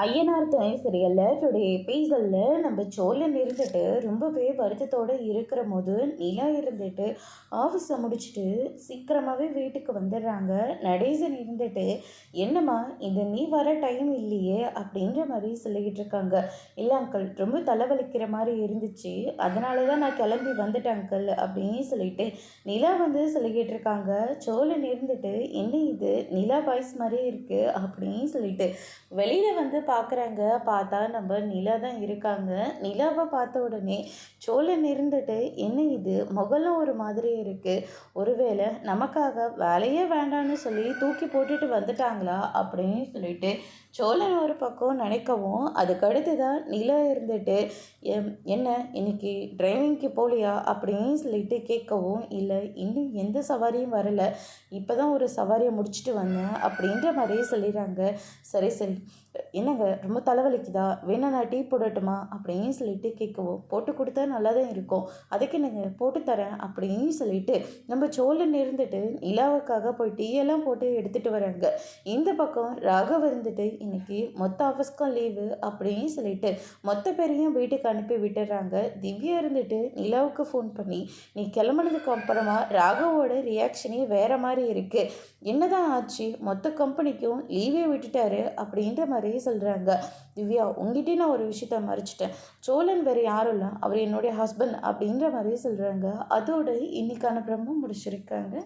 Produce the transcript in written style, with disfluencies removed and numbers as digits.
ஐயனார் துணை சீரியலில் டுடே எபிசோடில் நம்ம சோழன் இருந்துட்டு ரொம்பவே வருத்தத்தோடு இருக்கிற போது நிலா இருந்துட்டு ஆஃபீஸை முடிச்சுட்டு சீக்கிரமாகவே வீட்டுக்கு வந்துடுறாங்க. நடேசன் இருந்துட்டு என்னம்மா இந்த நீ வர டைம் இல்லையே அப்படின்ற மாதிரி சொல்லிக்கிட்டு இருக்காங்க. இல்லை அங்கிள், ரொம்ப தலைவலிக்கிற மாதிரி இருந்துச்சு, அதனால தான் நான் கிளம்பி வந்துட்டேன் அங்கிள் அப்படின்னு சொல்லிட்டு நிலா வந்து சொல்லிக்கிட்டு இருக்காங்க. சோழன் இருந்துட்டு என்ன இது நிலா வாய்ஸ் மாதிரியே இருக்குது அப்படின்னு சொல்லிட்டு வெளியில் வந்து பார்க்குறாங்க. பார்த்தா நம்ம நிலா தான் இருக்காங்க. நிலாவை பார்த்த உடனே சோழன் இருந்துட்டு என்ன இது முகலும் ஒரு மாதிரி இருக்குது, ஒருவேளை நமக்காக வேலையே வேண்டான்னு சொல்லி தூக்கி போட்டுட்டு வந்துட்டாங்களா அப்படின்னு சொல்லிட்டு சோழன் ஒரு பக்கம் நினைக்கவும், அதுக்கடுத்து தான் நிலா இருந்துட்டு என்ன இன்னைக்கு டிரைவிங்க்கு போகலையா அப்படின்னு சொல்லிட்டு கேட்கவும், இல்லை இன்னும் எந்த சவாரியும் வரலை, இப்போ தான் ஒரு சவாரியை முடிச்சுட்டு வந்தேன் அப்படின்ற மாதிரியே சொல்லிடுறாங்க. சரி சரி, என்னங்க ரொம்ப தலைவலிக்குதா, வேணா நான் டீ போடட்டுமா அப்படின்னு சொல்லிட்டு கேட்கவும், போட்டு கொடுத்தா நல்லா தான் இருக்கும், அதுக்கு என்னங்க போட்டு தரேன் அப்படின்னு சொல்லிட்டு நம்ம சோழன் இருந்துட்டு நிலாவுக்காக போய் டீ எல்லாம் போட்டு எடுத்துகிட்டு வராங்க. இந்த பக்கம் ராகவ் இருந்துட்டு இன்னைக்கு மொத்த ஆஃபீஸ்க்கும் லீவு அப்படின்னு சொல்லிட்டு மொத்த பேரையும் வீட்டுக்கு அனுப்பி விட்டுறாங்க. திவ்யா இருந்துட்டு நிலாவுக்கு ஃபோன் பண்ணி நீ கிளம்புனதுக்கு அப்புறமா ராகவோட ரியாக்ஷனே வேற மாதிரி இருக்கு, என்னதான் ஆச்சு, மொத்த கம்பெனிக்கும் லீவே விட்டுட்டாரு அப்படின்ற மாதிரியே சொல்கிறாங்க. திவ்யா, உங்ககிட்டே நான் ஒரு விஷயத்த மறைச்சிட்டேன், சோழன் வேறு யாரும் இல்லை, அவர் என்னுடைய ஹஸ்பண்ட் அப்படின்ற மாதிரியே சொல்கிறாங்க. அதோட இன்னைக்கான பிரம்ம முடிச்சிருக்காங்க.